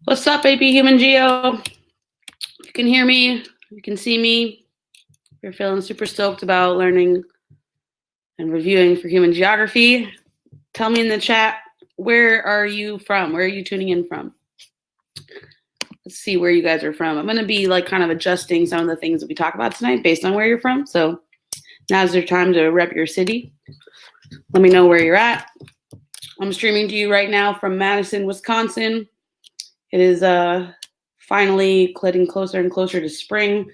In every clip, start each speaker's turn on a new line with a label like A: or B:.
A: What's up, AP Human Geo? You can hear me, you can see me. If you're feeling super stoked about learning and reviewing for human geography, tell me in the chat, where are you from? Where are you tuning in from? Let's see where you guys are from. I'm going to be like kind of adjusting some of the things that we talk about tonight based on where you're from. So now's your time to rep your city. Let me know where you're at. I'm streaming to you right now from Madison, Wisconsin. It is finally getting closer and closer to spring,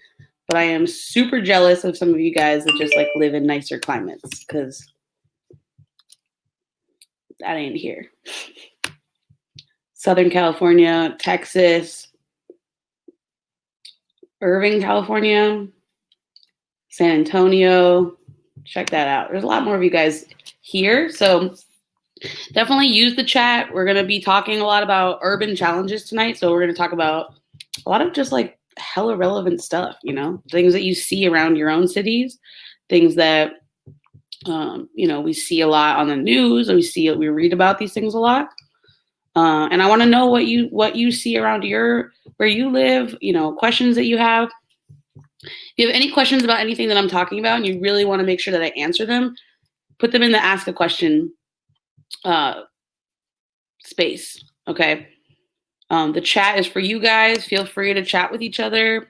A: but I am super jealous of some of you guys that just like live in nicer climates, because that ain't here. Southern California, Texas, Irving, California, San Antonio. Check that out. There's a lot more of you guys here, so definitely use the chat. We're going to be talking a lot about urban challenges tonight, so we're going to talk about a lot of just like hella relevant stuff, you know, things that you see around your own cities, things that you know, we see a lot on the news, and we read about these things a lot. And I want to know what you see around where you live, you know, questions that you have. If you have any questions about anything that I'm talking about and you really want to make sure that I answer them, put them in the ask a question space. Okay. The chat is for you guys. Feel free to chat with each other.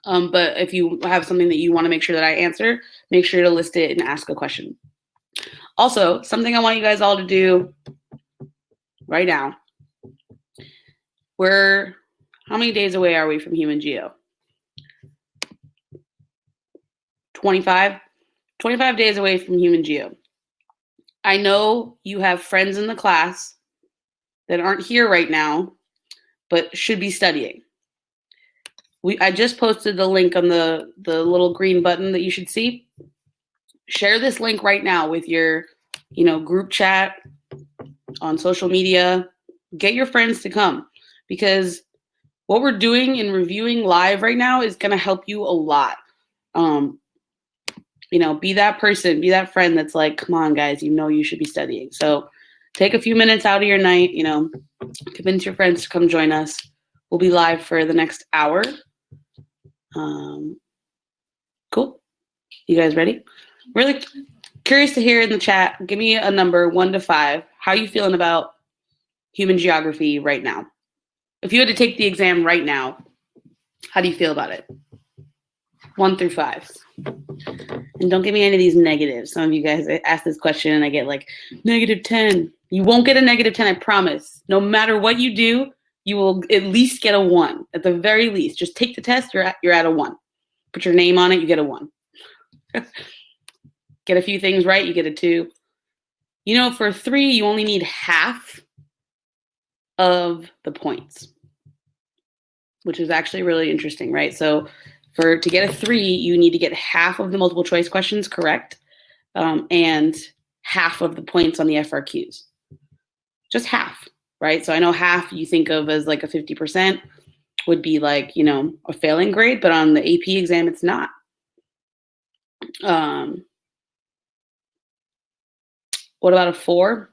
A: But if you have something that you want to make sure that I answer, make sure to list it and ask a question. Also, something I want you guys all to do right now. How many days away are we from Human Geo? 25? 25 days away from Human Geo. I know you have friends in the class that aren't here right now, but should be studying. I just posted the link on the little green button that you should see. Share this link right now with your, you know, group chat on social media. Get your friends to come, because what we're doing in reviewing live right now is going to help you a lot. You know, be that person, be that friend that's like, come on, guys, you know you should be studying. So take a few minutes out of your night, you know, convince your friends to come join us. We'll be live for the next hour. Cool. You guys ready? Really curious to hear in the chat. Give me a number 1 to 5. How are you feeling about human geography right now? If you had to take the exam right now, how do you feel about it? 1 through 5. And don't give me any of these negatives. Some of you guys ask this question and I get like -10. You won't get a -10, I promise. No matter what you do, you will at least get a 1. At the very least, just take the test. You're at a 1. Put your name on it. You get a 1. Get a few things right. You get a 2. You know, for 3, you only need half of the points, which is actually really interesting, right? So to get a 3, you need to get half of the multiple choice questions correct, and half of the points on the FRQs. Just half, right? So I know half you think of as like a 50% would be like, you know, a failing grade, but on the AP exam, it's not. What about a 4?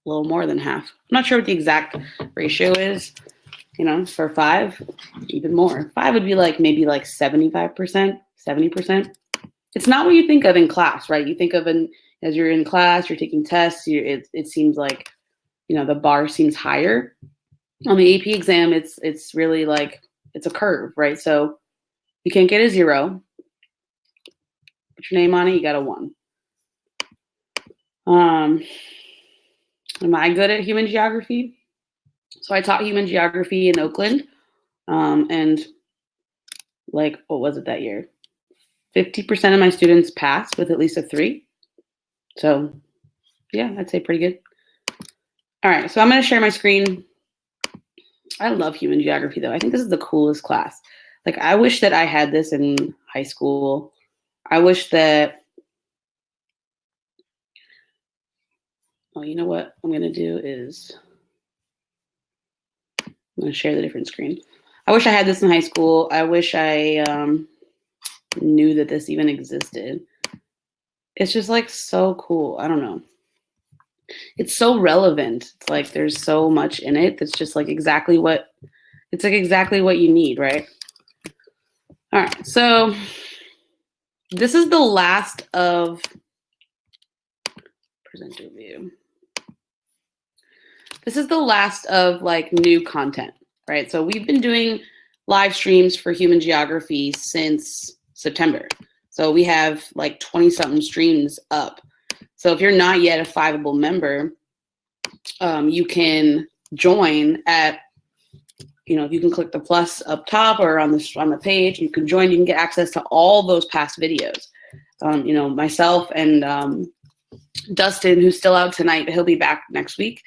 A: A little more than half. I'm not sure what the exact ratio is. You know, for 5, even more. 5 would be like maybe like 75%, 70%. It's not what you think of in class, right? You think of as you're in class, you're taking tests. It seems like, you know, the bar seems higher. On the AP exam, it's really like it's a curve, right? So you can't get a 0. Put your name on it. You got a 1. Am I good at human geography? So I taught human geography in Oakland, and like, what was it that year? 50% of my students passed with at least a 3. So yeah, I'd say pretty good. All right, so I'm going to share my screen. I love human geography, though. I think this is the coolest class. Like, I wish that I had this in high school. I wish that, oh, you know what I'm going to do is I'm going to share the different screen. I wish I had this in high school. I wish I knew that this even existed. It's just like so cool. I don't know. it's so relevant. It's like there's so much in it that's just like exactly what you need, right? All right, so this is the last of presenter view. This is the last of like new content, right? So we've been doing live streams for human geography since September. So we have like 20 something streams up. So if you're not yet a Fiveable member, you can join at, you can click the plus up top or on the page. You can join. You can get access to all those past videos. Myself and Dustin, who's still out tonight, but he'll be back next week.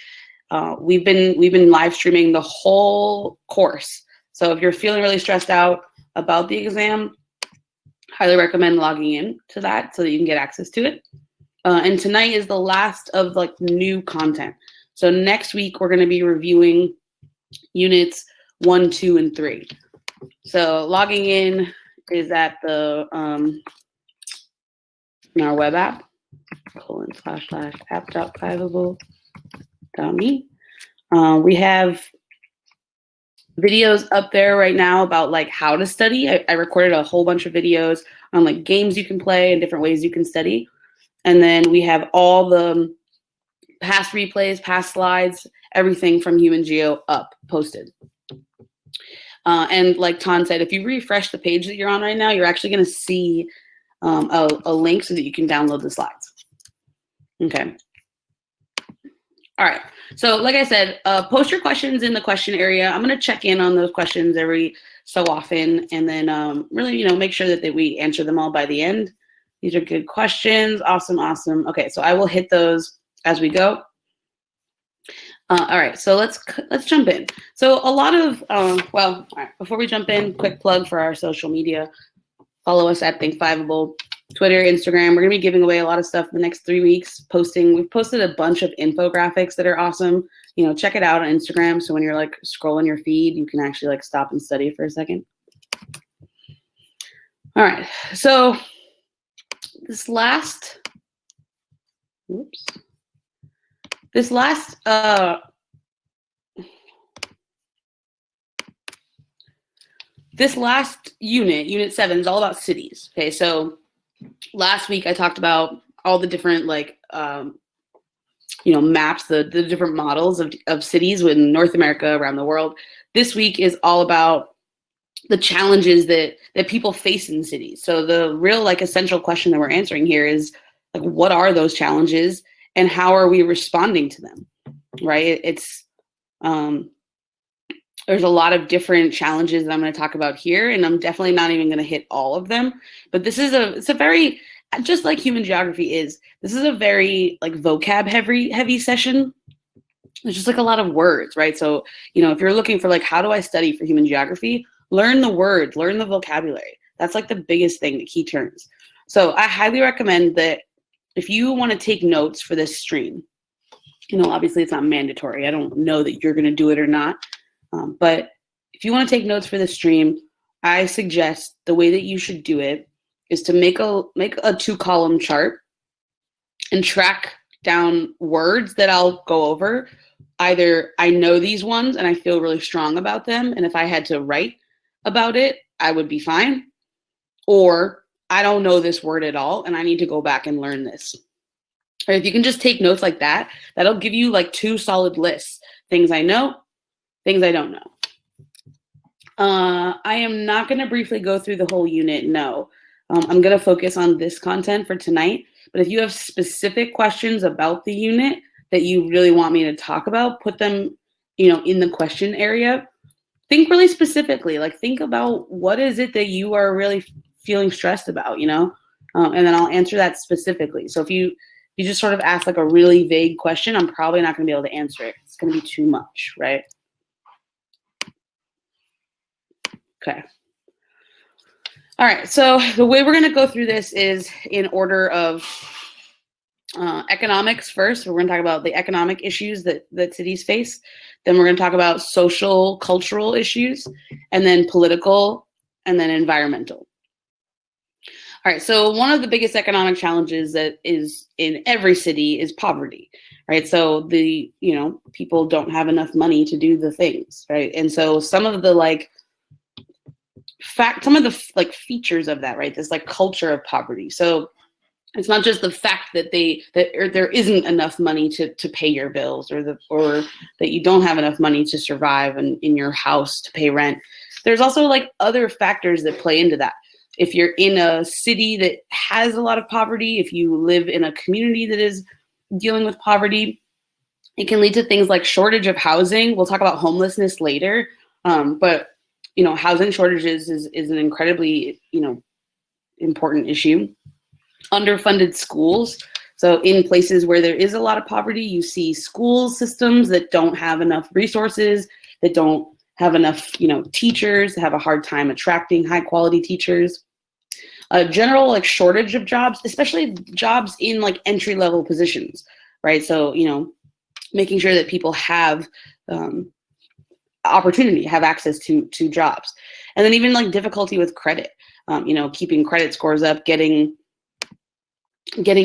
A: We've been live streaming the whole course. So if you're feeling really stressed out about the exam, highly recommend logging in to that so that you can get access to it. And tonight is the last of like new content. So next week we're going to be reviewing units 1, 2, and 3. So logging in is at the in our web app /app.fiveable.me. We have videos up there right now about like how to study. I recorded a whole bunch of videos on like games you can play and different ways you can study. And then we have all the past replays, past slides, everything from Human Geo up posted. And like Ton said, if you refresh the page that you're on right now, you're actually going to see a link so that you can download the slides. Okay. All right. So like I said, post your questions in the question area. I'm going to check in on those questions every so often and then really, make sure that we answer them all by the end. These are good questions. Awesome. Awesome. Okay. So I will hit those as we go. All right. So let's jump in. So a lot of, all right, before we jump in, quick plug for our social media. Follow us at Think Fiveable, Twitter, Instagram. We're going to be giving away a lot of stuff the next 3 weeks. We've posted a bunch of infographics that are awesome. Check it out on Instagram. So when you're like scrolling your feed, you can actually like stop and study for a second. All right. So this last unit 7, is all about cities. Okay, so last week I talked about all the different like maps, the different models of cities in North America, around the world. This week is all about the challenges that people face in cities. So the real like essential question that we're answering here is like, what are those challenges and how are we responding to them? Right? It's there's a lot of different challenges that I'm going to talk about here, and I'm definitely not even going to hit all of them. But this is it's a very, just like human geography is, this is a very like vocab heavy session. There's just like a lot of words, right? So, if you're looking for like, how do I study for human geography? Learn the words, learn the vocabulary. That's like the biggest thing, the key terms. So I highly recommend that if you want to take notes for this stream, obviously it's not mandatory. I don't know that you're going to do it or not. But if you want to take notes for this stream, I suggest the way that you should do it is to make a 2-column chart and track down words that I'll go over. Either I know these ones and I feel really strong about them, and if I had to write about it, I would be fine. Or I don't know this word at all and I need to go back and learn this. Or if you can just take notes like that, that'll give you like 2 solid lists. Things I know, things I don't know. I am not going to briefly go through the whole unit, no. I'm going to focus on this content for tonight. But if you have specific questions about the unit that you really want me to talk about, put them, in the question area. Think really specifically, like think about what is it that you are really feeling stressed about, and then I'll answer that specifically. So if you just sort of ask like a really vague question, I'm probably not going to be able to answer it. It's going to be too much, right? Okay. All right. So the way we're going to go through this is in order of economics first. We're going to talk about the economic issues that cities face. Then we're going to talk about social, cultural issues, and then political, and then environmental. All right, so one of the biggest economic challenges that is in every city is poverty, right? So people don't have enough money to do the things, right? And so some of the features of that, right? This like culture of poverty. So it's not just the fact that there isn't enough money to pay your bills, or that you don't have enough money to survive in your house to pay rent. There's also like other factors that play into that. If you're in a city that has a lot of poverty, if you live in a community that is dealing with poverty, it can lead to things like shortage of housing. We'll talk about homelessness later, but housing shortages is an incredibly important issue. Underfunded schools. So in places where there is a lot of poverty, you see school systems that don't have enough resources, that don't have enough, teachers, have a hard time attracting high quality teachers. A general like shortage of jobs, especially jobs in like entry level positions, right? So, making sure that people have opportunity, have access to jobs. And then even like difficulty with credit, keeping credit scores up, getting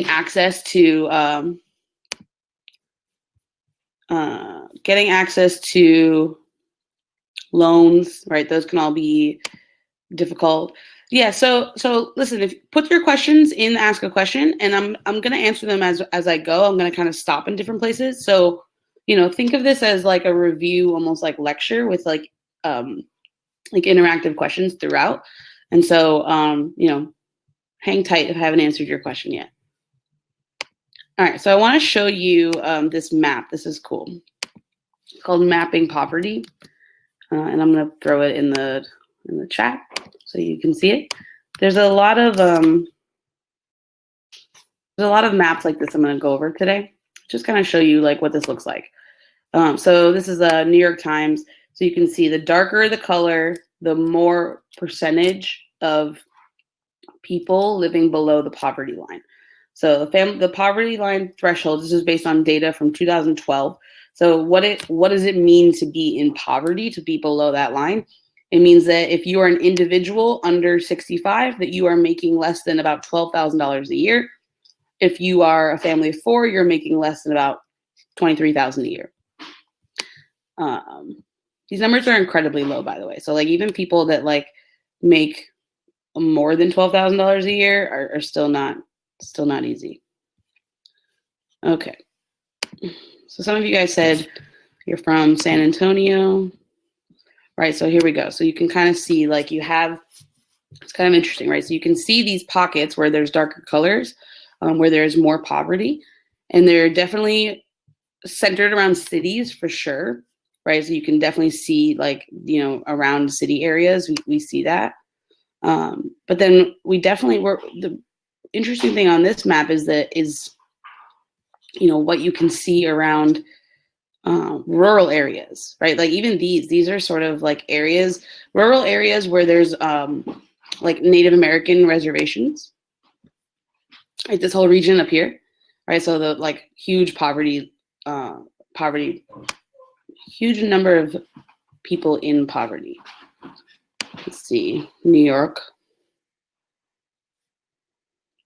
A: access to loans, right? Those can all be difficult. Yeah. So listen, if put your questions in Ask a Question, and I'm gonna answer them as I go. I'm gonna kind of stop in different places. So think of this as like a review, almost like lecture with like interactive questions throughout. And so hang tight if I haven't answered your question yet. All right, so I want to show you this map. This is cool. It's called Mapping Poverty, and I'm going to throw it in the chat so you can see it. There's a lot of maps like this I'm going to go over today. Just kind of show you like what this looks like. So this is a New York Times. So you can see the darker the color, the more percentage of people living below the poverty line. So the poverty line threshold, this is based on data from 2012. So what does it mean to be in poverty, to be below that line? It means that if you are an individual under 65, that you are making less than about $12,000 a year. If you are a family of four, you're making less than about $23,000 a year. These numbers are incredibly low, by the way. So like even people that like make more than $12,000 a year are still not easy. Okay. So some of you guys said you're from San Antonio, right? So here we go. So you can kind of see like it's kind of interesting, right? So you can see these pockets where there's darker colors, where there's more poverty, and they're definitely centered around cities for sure, right? So you can definitely see like, around city areas, we see that. But then the interesting thing on this map is what you can see around rural areas, right? Like even these are sort of like rural areas where there's like Native American reservations, right? This whole region up here, right? So the like huge poverty, huge number of people in poverty. Let's see, New York.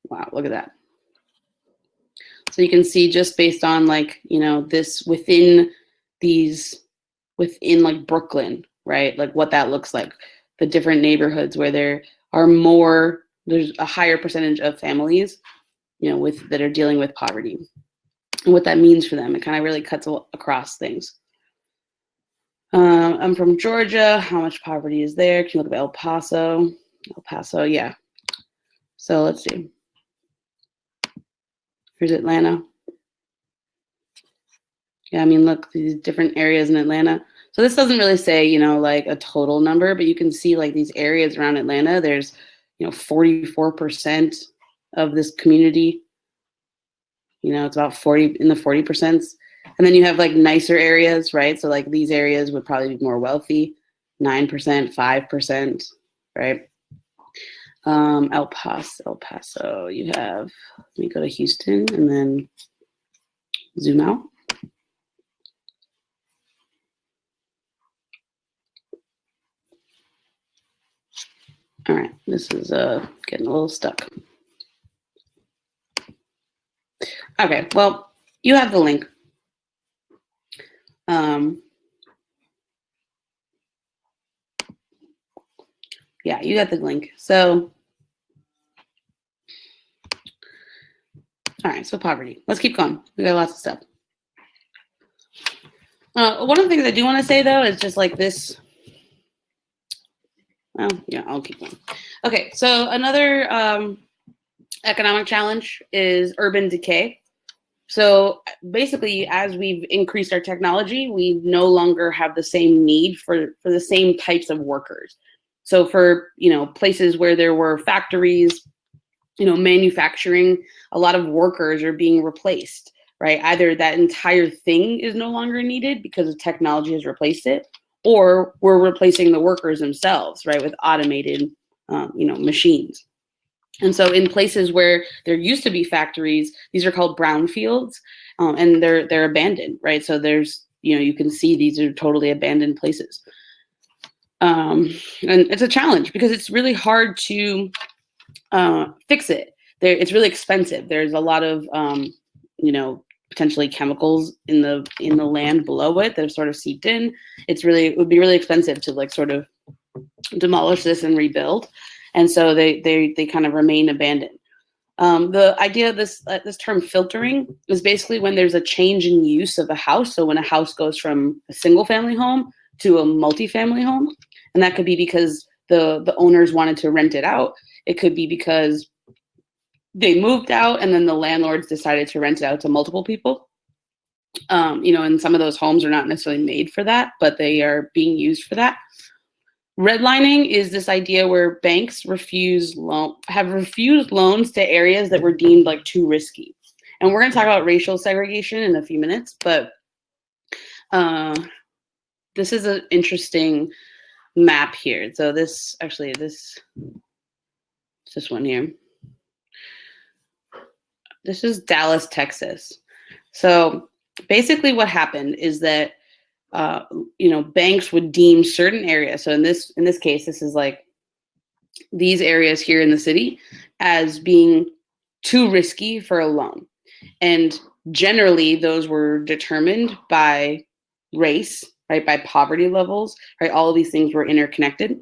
A: Wow, look at that. So you can see just based on like, this within like Brooklyn, right? Like what that looks like, the different neighborhoods where there's a higher percentage of families, that are dealing with poverty, and what that means for them. It kind of really cuts across things. I'm from Georgia. How much poverty is there? Can you look at El Paso? El Paso, yeah. So let's see. Here's Atlanta. Yeah, I mean, look, these different areas in Atlanta. So this doesn't really say, like a total number, but you can see like these areas around Atlanta, there's, 44% of this community. It's about 40%. And then you have like nicer areas, right? So like these areas would probably be more wealthy, 9%, 5%, right? El Paso, you have, let me go to Houston and then zoom out. All right, this is getting a little stuck. Okay, well, you have the link. Yeah, you got the link. So, all right, so poverty. Let's keep going. We got lots of stuff. One of the things I do want to say, though, is just like this. Well, yeah, I'll keep going. Okay, so another economic challenge is urban decay. So basically, as we've increased our technology, we no longer have the same need for the same types of workers. So for, places where there were factories, manufacturing, a lot of workers are being replaced, right? Either that entire thing is no longer needed because technology has replaced it, or we're replacing the workers themselves, right, with automated, machines. And so in places where there used to be factories, these are called brownfields, and they're abandoned, right? So there's, you can see these are totally abandoned places. And it's a challenge because it's really hard to fix it. It's really expensive. There's a lot of, potentially chemicals in the land below it that have sort of seeped in. It would be really expensive to like sort of demolish this and rebuild. And so they kind of remain abandoned. The idea of this term filtering is basically when there's a change in use of a house. So when a house goes from a single family home to a multifamily home, and that could be because the owners wanted to rent it out. It could be because they moved out and then the landlords decided to rent it out to multiple people. And some of those homes are not necessarily made for that, but they are being used for that. Redlining is this idea where banks have refused loans to areas that were deemed like too risky. And we're going to talk about racial segregation in a few minutes, but this is an interesting map here. So this one here. This is Dallas, Texas. So basically what happened is that banks would deem certain areas. So in this case, this is like these areas here in the city as being too risky for a loan. And generally those were determined by race, right? By poverty levels, right? All of these things were interconnected.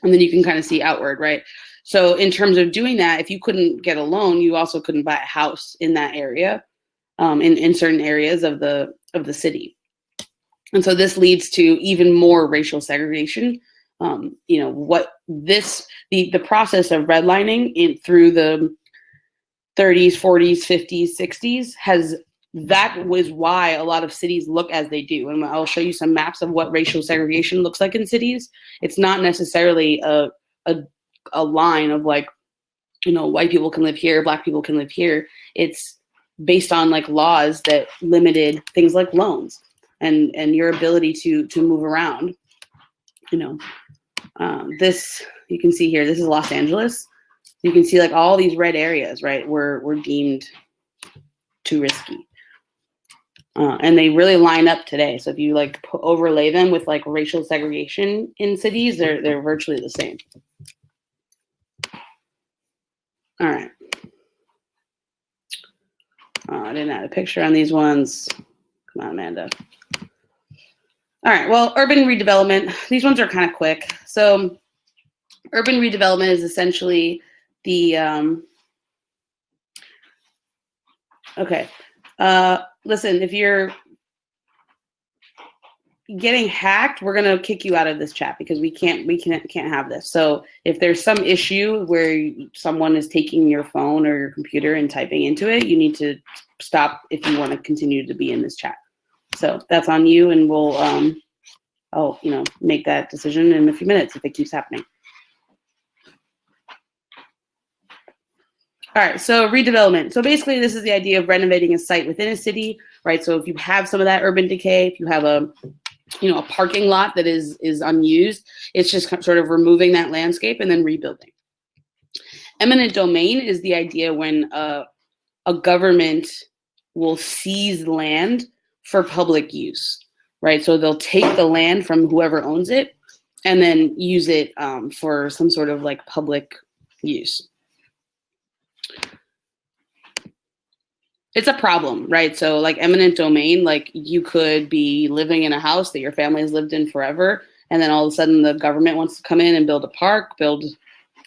A: And then you can kind of see outward, right? So in terms of doing that, if you couldn't get a loan, you also couldn't buy a house in that area, in certain areas of the city. And so this leads to even more racial segregation. The process of redlining through the 30s, 40s, 50s, 60s that was why a lot of cities look as they do. And I'll show you some maps of what racial segregation looks like in cities. It's not necessarily a line of like, white people can live here, black people can live here. It's based on like laws that limited things like loans and your ability to move around. This, you can see here, this is Los Angeles. You can see like all these red areas, right, were deemed too risky. And they really line up today. So if you like overlay them with like racial segregation in cities, they're virtually the same. All right. I didn't add a picture on these ones. Come on, Amanda. All right, well, urban redevelopment. These ones are kind of quick. So urban redevelopment is essentially the, listen, if you're getting hacked, we're gonna kick you out of this chat because we can't have this. So if there's some issue where someone is taking your phone or your computer and typing into it, you need to stop if you want to continue to be in this chat. So that's on you, and we'll I'll make that decision in a few minutes if it keeps happening. All right, so redevelopment. So basically, this is the idea of renovating a site within a city, right? So if you have some of that urban decay, if you have a parking lot that is unused, it's just sort of removing that landscape and then rebuilding. Eminent domain is the idea when a government will seize land for public use, right? So they'll take the land from whoever owns it and then use it for some sort of like public use. It's a problem, right? So like eminent domain, like you could be living in a house that your family has lived in forever, and then all of a sudden the government wants to come in and build a park, build,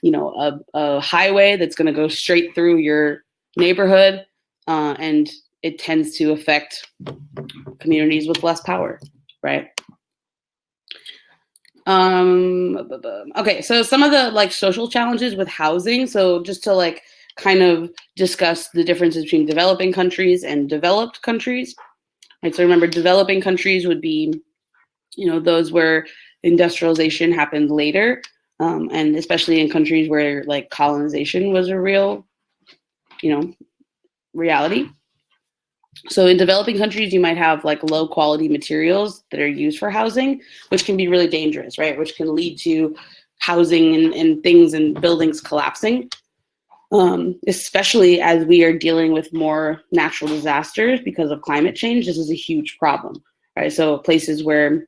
A: you know, a highway that's going to go straight through your neighborhood, and it tends to affect communities with less power, right? Okay, so some of the like social challenges with housing. So just to like kind of discuss the differences between developing countries and developed countries. Right, so remember, developing countries would be, you know, those where industrialization happened later, and especially in countries where like colonization was a real, you know, reality. So in developing countries, you might have like low quality materials that are used for housing, which can be really dangerous, right? Which can lead to housing and things and buildings collapsing. Especially as we are dealing with more natural disasters because of climate change. This is a huge problem, right? So places where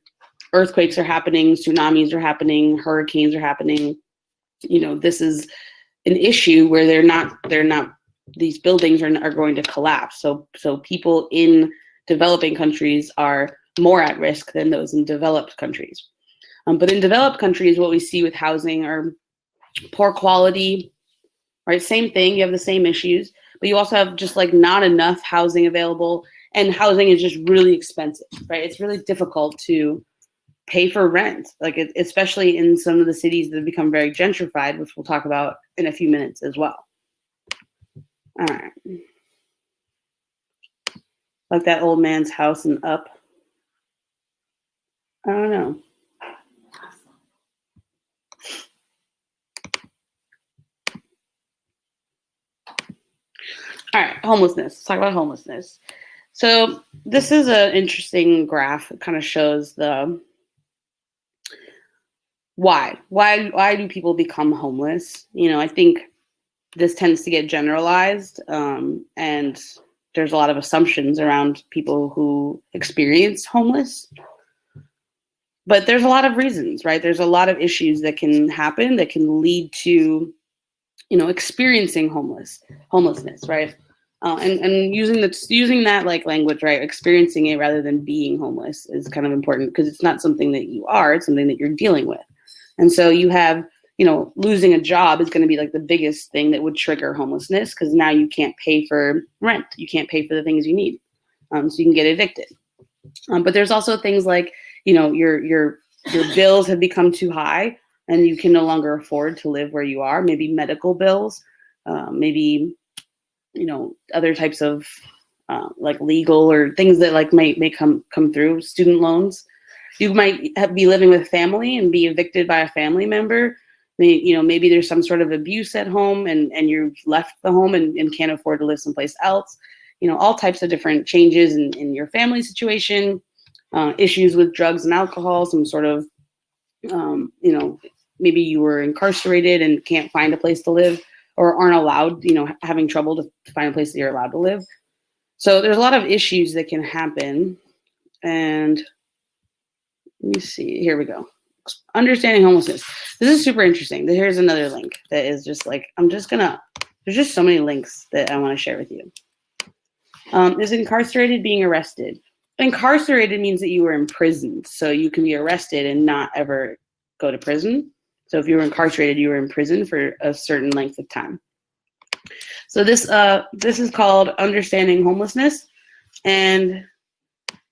A: earthquakes are happening, tsunamis are happening, hurricanes are happening, you know, this is an issue where these buildings are going to collapse. So people in developing countries are more at risk than those in developed countries. But in developed countries, what we see with housing are poor quality, right? Same thing, you have the same issues, but you also have just like not enough housing available, and housing is just really expensive, right? It's really difficult to pay for rent, like especially in some of the cities that have become very gentrified, which we'll talk about in a few minutes as well. All right. Like that old man's house and Up. I don't know. All right, homelessness. Let's talk about homelessness. So this is an interesting graph. It kind of shows the why do people become homeless? You know, I think this tends to get generalized, and there's a lot of assumptions around people who experience homeless. But there's a lot of reasons, right? There's a lot of issues that can happen that can lead to, you know, experiencing homelessness, right? And using that like language, right? Experiencing it rather than being homeless is kind of important, because it's not something that you are, it's something that you're dealing with. And so you have, you know, losing a job is going to be like the biggest thing that would trigger homelessness, because now you can't pay for rent, you can't pay for the things you need, so you can get evicted. But there's also things like, you know, your bills have become too high and you can no longer afford to live where you are. Maybe medical bills, maybe, you know, other types of like legal or things that like may come through. Student loans. You might be living with family and be evicted by a family member. You know, maybe there's some sort of abuse at home and you've left the home and can't afford to live someplace else. You know, all types of different changes in your family situation, issues with drugs and alcohol, some sort of, you know, maybe you were incarcerated and can't find a place to live, or aren't allowed, you know, having trouble to find a place that you're allowed to live. So there's a lot of issues that can happen. And let me see, here we go. Understanding homelessness. This is super interesting. Here's another link that is just like, there's just so many links that I want to share with you. Is incarcerated being arrested. Incarcerated means that you were imprisoned. So you can be arrested and not ever go to prison. So if you were incarcerated, you were in prison for a certain length of time. So this is called Understanding Homelessness. And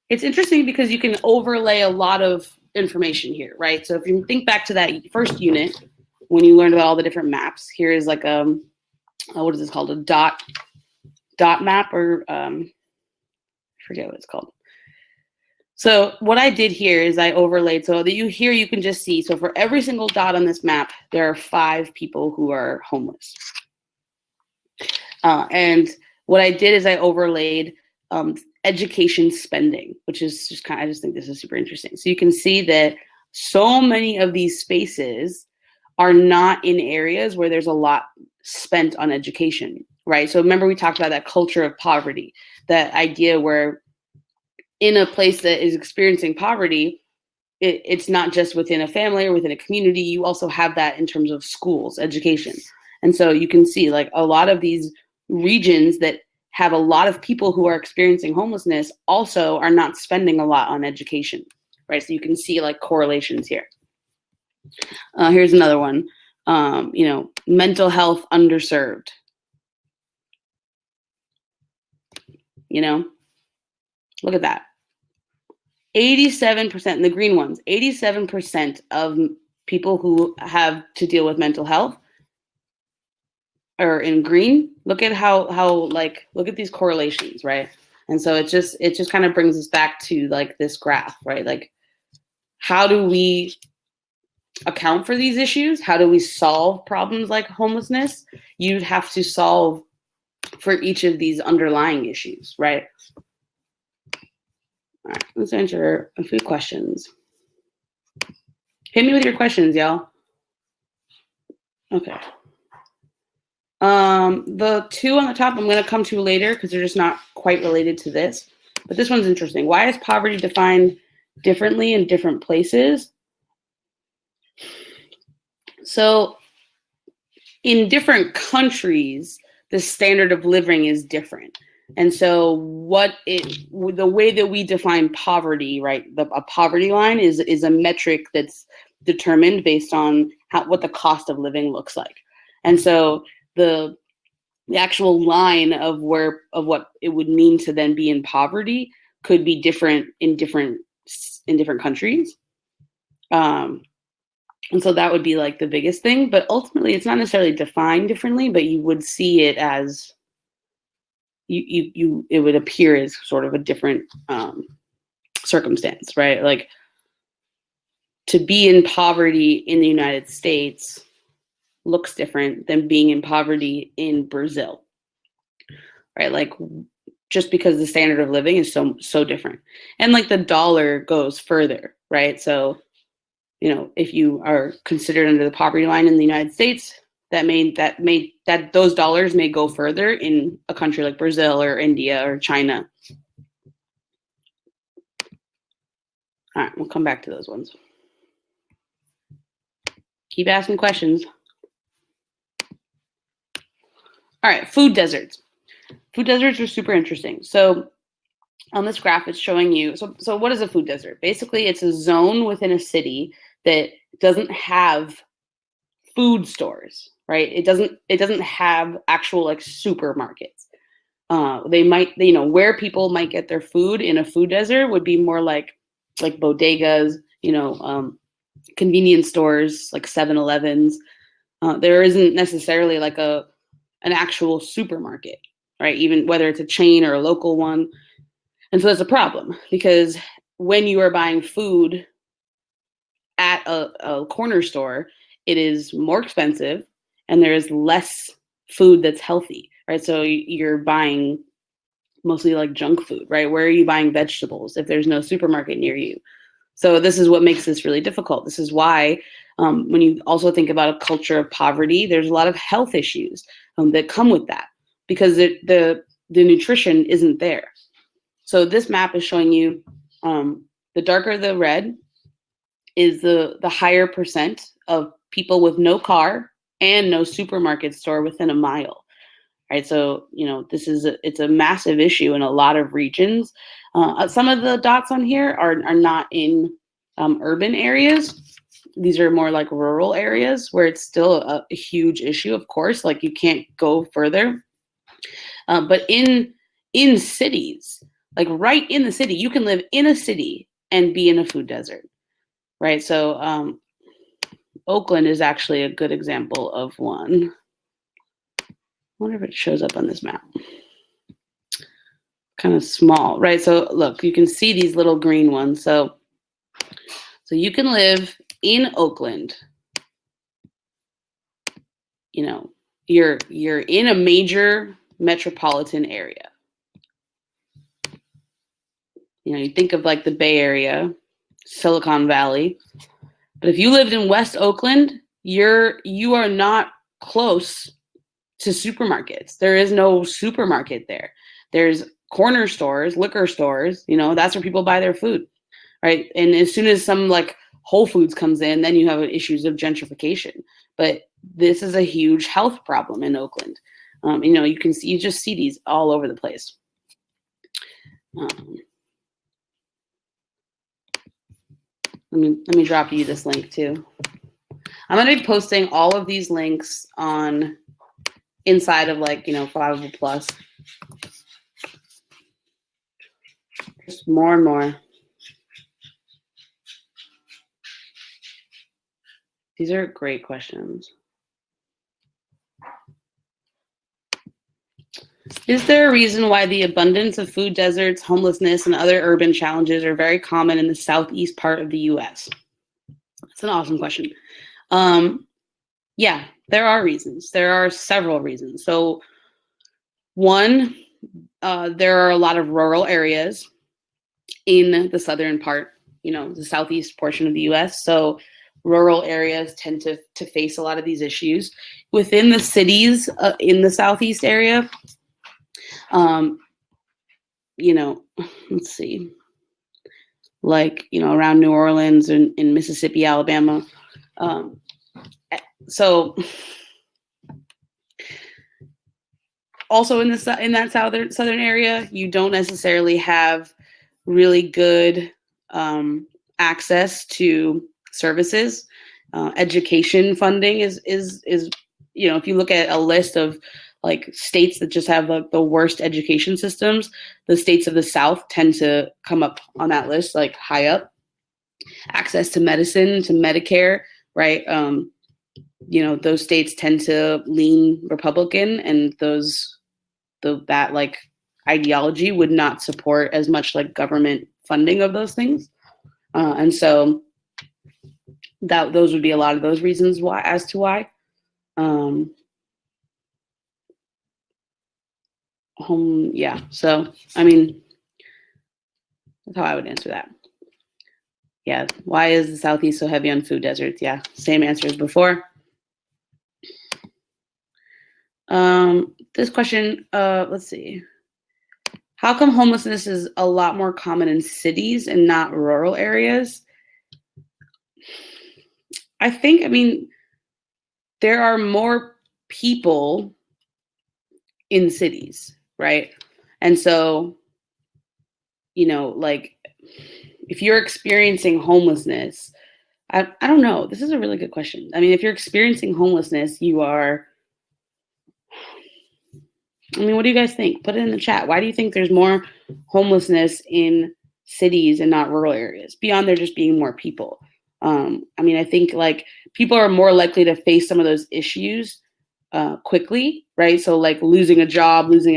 A: it's interesting because you can overlay a lot of information here, right? So if you think back to that first unit, when you learned about all the different maps, here is like what is this called? A dot map, or I forget what it's called. So what I did here is I overlaid, so that you can just see, so for every single dot on this map, there are 5 people who are homeless. And what I did is I overlaid education spending, which is just I just think this is super interesting. So you can see that so many of these spaces are not in areas where there's a lot spent on education, right? So remember we talked about that culture of poverty, that idea where in a place that is experiencing poverty, it's not just within a family or within a community. You also have that in terms of schools, education. And so you can see like a lot of these regions that have a lot of people who are experiencing homelessness also are not spending a lot on education, right? So you can see like correlations here. Here's another one, mental health underserved. Look at that. 87%, in the green ones, 87% of people who have to deal with mental health are in green. Look at look at these correlations, right? And so it just kind of brings us back to like this graph, right? Like, how do we account for these issues? How do we solve problems like homelessness? You'd have to solve for each of these underlying issues, right? All right, let's answer a few questions. Hit me with your questions, y'all. Okay. The two on the top I'm going to come to later because they're just not quite related to this. But this one's interesting. Why is poverty defined differently in different places? So in different countries, the standard of living is different. And so the way that we define poverty, right? A poverty line is a metric that's determined based on what the cost of living looks like. And so the actual line of what it would mean to then be in poverty could be different in different countries. And so that would be like the biggest thing, but ultimately it's not necessarily defined differently, but you would see it as it would appear as sort of a different circumstance, right? Like, to be in poverty in the United States looks different than being in poverty in Brazil, right? Like, just because the standard of living is so different. And like the dollar goes further, right? So, if you are considered under the poverty line in the United States, that those dollars may go further in a country like Brazil or India or China. All right, we'll come back to those ones. Keep asking questions. All right, food deserts. Food deserts are super interesting. So on this graph, it's showing you, so what is a food desert? Basically, it's a zone within a city that doesn't have food stores, right? It doesn't have actual like supermarkets. They might, where people might get their food in a food desert would be more like bodegas, convenience stores, like 7-Elevens. There isn't necessarily like an actual supermarket, right? Even whether it's a chain or a local one. And so that's a problem, because when you are buying food at a corner store, it is more expensive and there is less food that's healthy, right? So you're buying mostly like junk food, right? Where are you buying vegetables if there's no supermarket near you? So this is what makes this really difficult. This is why when you also think about a culture of poverty, there's a lot of health issues that come with that, because the nutrition isn't there. So this map is showing you the darker the red is the higher percent of people with no car and no supermarket store within a mile, right? So, it's a massive issue in a lot of regions. Some of the dots on here are not in urban areas. These are more like rural areas where it's still a huge issue, of course, like you can't go further. But in cities, like right in the city, you can live in a city and be in a food desert, right? So Oakland is actually a good example of one. I wonder if it shows up on this map. Kind of small, right? So look, you can see these little green ones. So you can live in Oakland. You're in a major metropolitan area. You think of like the Bay Area, Silicon Valley. But if you lived in West Oakland, you are not close to supermarkets. There is no supermarket there. There's corner stores, liquor stores, that's where people buy their food, right? And as soon as some like Whole Foods comes in, then you have issues of gentrification. But this is a huge health problem in Oakland. You just see these all over the place. Let me drop you this link too. I'm going to be posting all of these links on inside of Flammable Plus. Just more and more. These are great questions. Is there a reason why the abundance of food deserts, homelessness, and other urban challenges are very common in the southeast part of the U.S.? That's an awesome question. Yeah, there are reasons. There are several reasons. So one, there are a lot of rural areas in the southern part, the southeast portion of the U.S. So rural areas tend to face a lot of these issues. Within the cities in the southeast area, let's see, around New Orleans and in Mississippi, Alabama. So also in that southern area, you don't necessarily have really good access to services. Education funding is if you look at a list of like states that just have the worst education systems, the states of the South tend to come up on that list, like high up. Access to medicine, to Medicare, right? Those states tend to lean Republican, and that ideology would not support as much like government funding of those things. And so those would be a lot of those reasons why. So that's how I would answer that. Yeah, why is the Southeast so heavy on food deserts? Yeah, same answer as before. This question, let's see. How come homelessness is a lot more common in cities and not rural areas? I think, there are more people in cities, right? And so, if you're experiencing homelessness, I don't know. This is a really good question. If you're experiencing homelessness, what do you guys think? Put it in the chat. Why do you think there's more homelessness in cities and not rural areas, beyond there just being more people? I think people are more likely to face some of those issues quickly, right? So losing a job, losing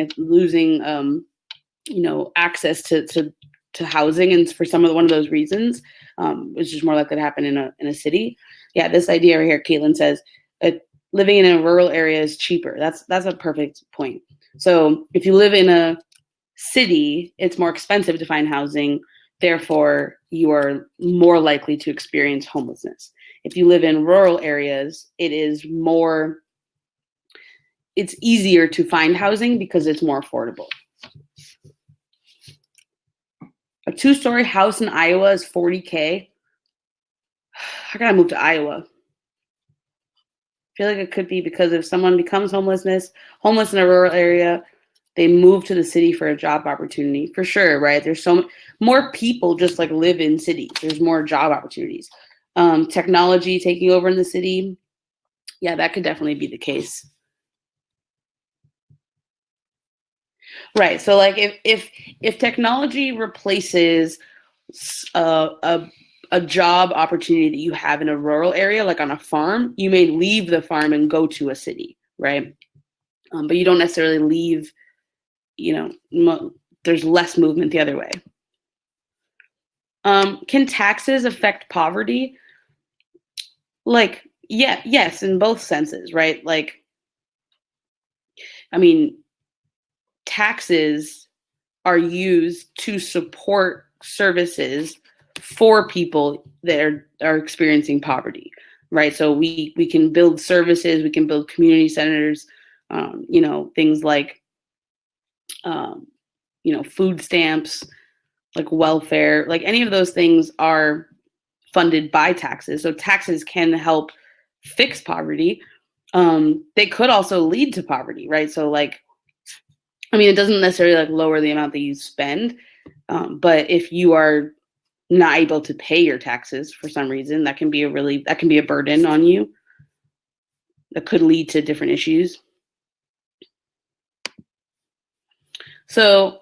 A: access to housing, and for one of those reasons, it's just more likely to happen in a city. Yeah, this idea right here, Caitlin says, living in a rural area is cheaper. That's a perfect point. So if you live in a city, it's more expensive to find housing. Therefore, you are more likely to experience homelessness. If you live in rural areas, it's easier to find housing because it's more affordable. A 2-story house in Iowa is $40K. I gotta move to Iowa. I feel like it could be because if someone becomes homeless in a rural area, they move to the city for a job opportunity, for sure, right? There's more people just live in cities. There's more job opportunities. Technology taking over in the city, yeah, that could definitely be the case. Right. So if technology replaces a job opportunity that you have in a rural area, like on a farm, you may leave the farm and go to a city, right? But you don't necessarily leave, there's less movement the other way. Can taxes affect poverty? Yes, in both senses, right? Taxes are used to support services for people that are experiencing poverty, right? So we can build services, we can build community centers, things like, food stamps, like welfare, like any of those things are funded by taxes. So taxes can help fix poverty. They could also lead to poverty, right? So like, I mean, it doesn't necessarily like lower the amount that you spend, but if you are not able to pay your taxes for some reason, that can be a burden on you. That could lead to different issues. So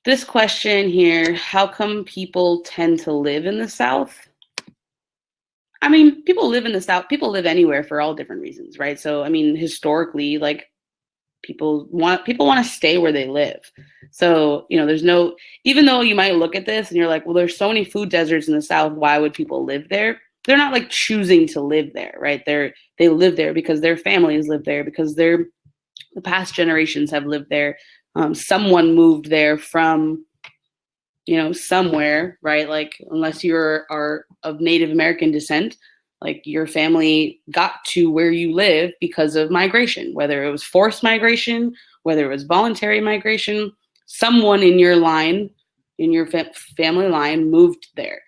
A: this question here, how come people tend to live in the South? I mean, people live in the South, people live anywhere for all different reasons, right? So, I mean, historically, like people want to stay where they live. So, you know, there's no, even though you might look at this and you're like, well, there's so many food deserts in the South, why would people live there? They're not like choosing to live there, right? They live there because their families live there, because the past generations have lived there. Someone moved there from, you know, somewhere, right? Like, unless are of Native American descent, like your family got to where you live because of migration, whether it was forced migration, whether it was voluntary migration, someone in your line, in your family line moved there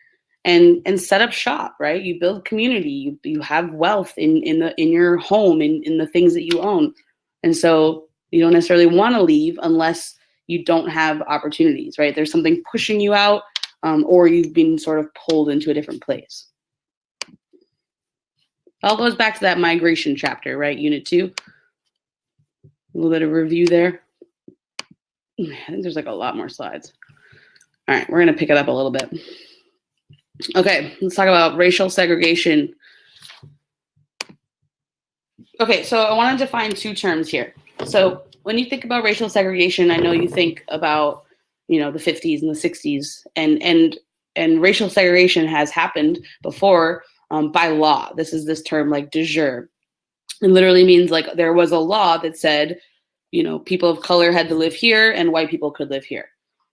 A: and set up shop, right? You build community, you have wealth in your home, in the things that you own. And so you don't necessarily want to leave unless you don't have opportunities, right? There's something pushing you out, or you've been sort of pulled into a different place. It all goes back to that migration chapter, right? Unit 2. A little bit of review there. I think there's like a lot more slides. All right, we're going to pick it up a little bit. Okay, let's talk about racial segregation. Okay, so I want to define 2 terms here. So when you think about racial segregation, I know you think about, you know, the 50s and the 60s, and racial segregation has happened before by law. This is this term like de jure. It literally means like there was a law that said, you know, people of color had to live here and white people could live here.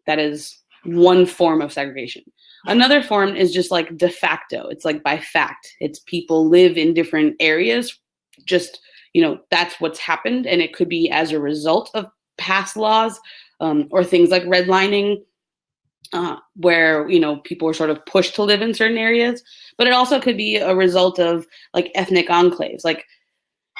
A: That is one form of segregation. Another form is just like de facto. It's like by fact. It's people live in different areas. Just, you know, that's what's happened. And it could be as a result of past laws, or things like redlining, where, you know, people were sort of pushed to live in certain areas. But it also could be a result of like ethnic enclaves, like,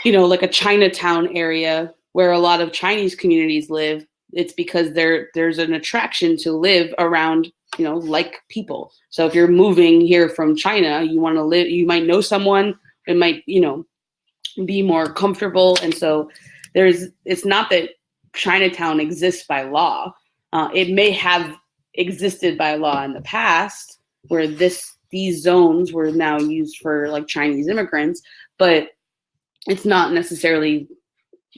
A: you know, like a Chinatown area where a lot of Chinese communities live. It's because there's an attraction to live around, you know, like people. So if you're moving here from China, you want to live, you might know someone, it might, you know, be more comfortable. And so it's not that Chinatown exists by law. It may have existed by law in the past where these zones were now used for like Chinese immigrants, but it's not necessarily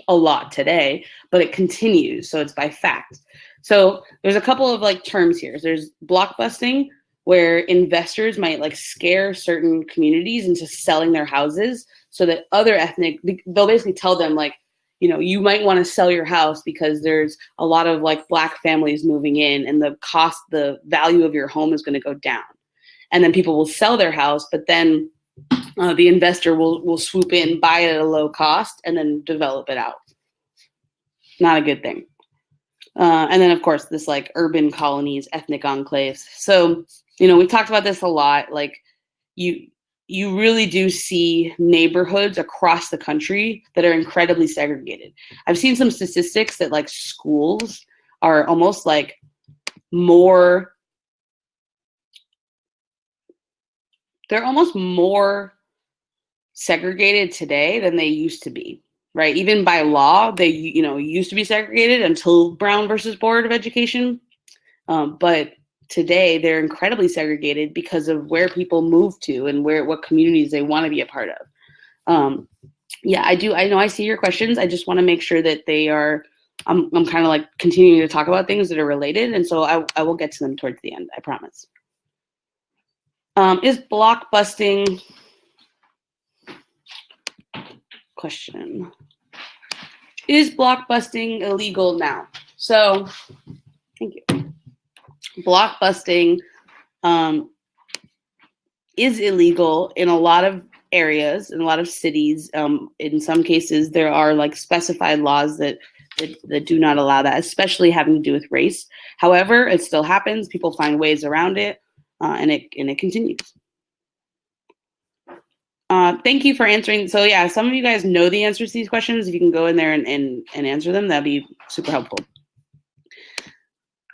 A: a lot today, but it continues. So it's by fact. So there's a couple of like terms here. There's blockbusting, where investors might like scare certain communities into selling their houses so that other they'll basically tell them like, you know, you might want to sell your house because there's a lot of like Black families moving in and the value of your home is going to go down. And then people will sell their house, but then the investor will swoop in, buy it at a low cost, and then develop it out. Not a good thing. And then, of course, this like urban colonies, ethnic enclaves. So, you know, we've talked about this a lot. Like you really do see neighborhoods across the country that are incredibly segregated. I've seen some statistics that like schools are almost like they're almost more segregated today than they used to be, right? Even by law, they, you know, used to be segregated until Brown versus Board of Education. But today they're incredibly segregated because of where people move to and what communities they want to be a part of. Yeah, I know I see your questions. I just want to make sure that they are, I'm kind of like continuing to talk about things that are related. And so I will get to them towards the end, I promise. Is blockbusting, question, is blockbusting illegal now? So, thank you. Blockbusting is illegal in a lot of areas, in a lot of cities. In some cases, there are like specified laws that that do not allow that, especially having to do with race. However, it still happens. People find ways around it, and it continues. Thank you for answering. So yeah, some of you guys know the answers to these questions. If you can go in there and answer them, that'd be super helpful.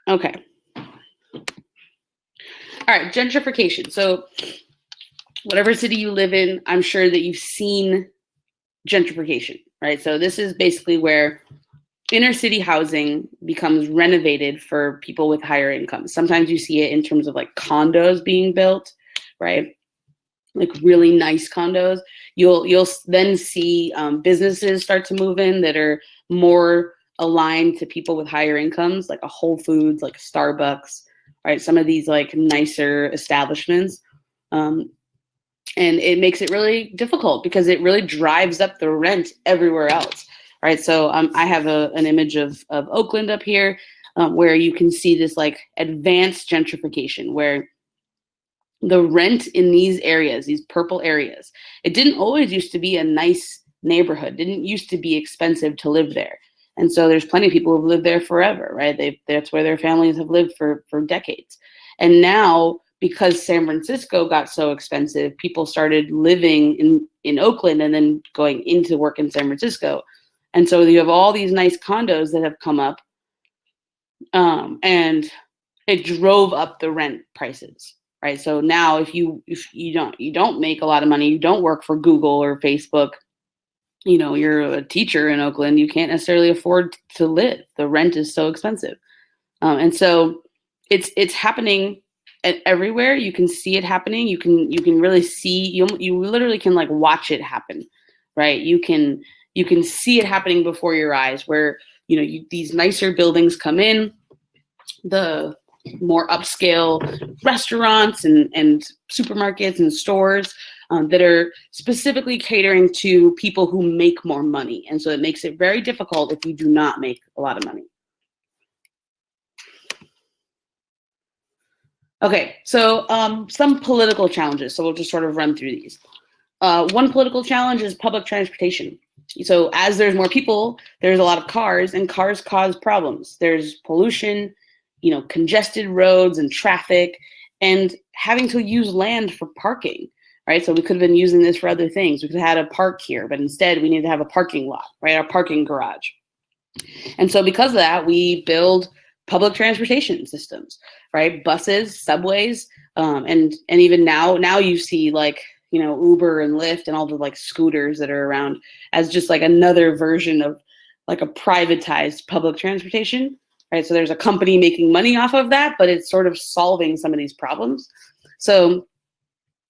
A: Okay. All right, gentrification. So whatever city you live in, I'm sure that you've seen gentrification, right? So this is basically where inner city housing becomes renovated for people with higher incomes. Sometimes you see it in terms of like condos being built, right? Like really nice condos. You'll then see businesses start to move in that are more aligned to people with higher incomes, like a Whole Foods, like a Starbucks, right? Some of these like nicer establishments. And it makes it really difficult because it really drives up the rent everywhere else, right? So I have an image of Oakland up here where you can see this like advanced gentrification where the rent in these areas, these purple areas, it didn't always used to be a nice neighborhood, didn't used to be expensive to live there. And so there's plenty of people who've lived there forever, right? That's where their families have lived for decades. And now, because San Francisco got so expensive, people started living in Oakland and then going into work in San Francisco. And so you have all these nice condos that have come up, and it drove up the rent prices, right? So now if you don't make a lot of money, you don't work for Google or Facebook, you're a teacher in Oakland, you can't necessarily afford to live. The rent is so expensive. And so it's happening everywhere. You can see it happening. You can really see, you literally can like watch it happen, right? You can see it happening before your eyes where, these nicer buildings come in, the more upscale restaurants and supermarkets and stores that are specifically catering to people who make more money. And so it makes it very difficult if you do not make a lot of money. Okay, so some political challenges. So we'll just sort of run through these. One political challenge is public transportation. So as there's more people, there's a lot of cars, and cars cause problems. There's pollution, congested roads and traffic, and having to use land for parking, right? So we could have been using this for other things. We could have had a park here, but instead we need to have a parking lot, right? A parking garage. And so because of that, we build public transportation systems, right? Buses, subways, and even now you see like, Uber and Lyft and all the like scooters that are around as just like another version of like a privatized public transportation, right? So there's a company making money off of that, but it's sort of solving some of these problems. So,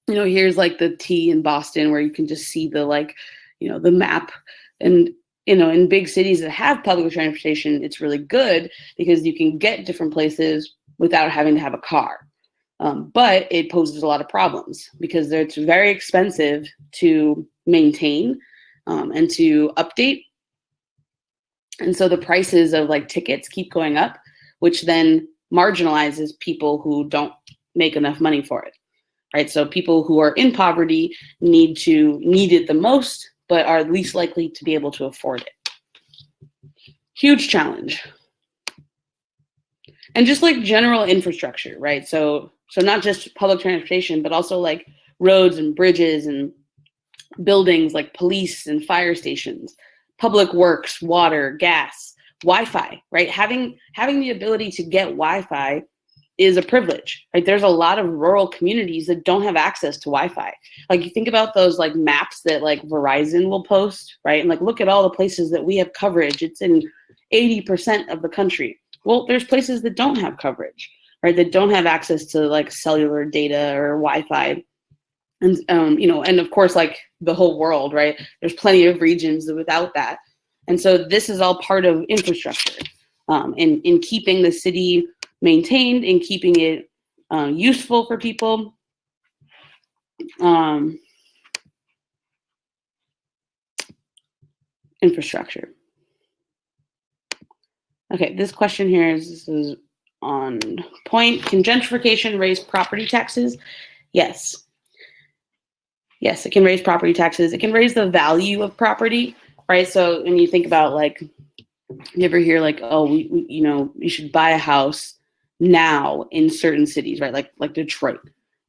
A: here's like the T in Boston where you can just see the like, the map. And in big cities that have public transportation, it's really good because you can get different places without having to have a car. But it poses a lot of problems because it's very expensive to maintain and to update. And so the prices of like tickets keep going up, which then marginalizes people who don't make enough money for it, right? So people who are in poverty need it the most, but are least likely to be able to afford it. Huge challenge. And just like general infrastructure, right? So not just public transportation, but also like roads and bridges and buildings like police and fire stations, public works, water, gas, Wi-Fi, right? Having the ability to get Wi-Fi is a privilege, right? There's a lot of rural communities that don't have access to Wi-Fi. Like you think about those like maps that like Verizon will post, right? And like, look at all the places that we have coverage. It's in 80% of the country. Well, there's places that don't have coverage, right? That don't have access to like cellular data or Wi-Fi. And, and of course, like the whole world, right? There's plenty of regions without that. And so this is all part of infrastructure in keeping the city maintained and keeping it useful for people. Infrastructure. Okay, this question here is on point. Can gentrification raise property taxes? Yes. Yes, it can raise property taxes. It can raise the value of property, right? So when you think about like You ever hear like, oh, you should buy a house now in certain cities, right? Like Detroit,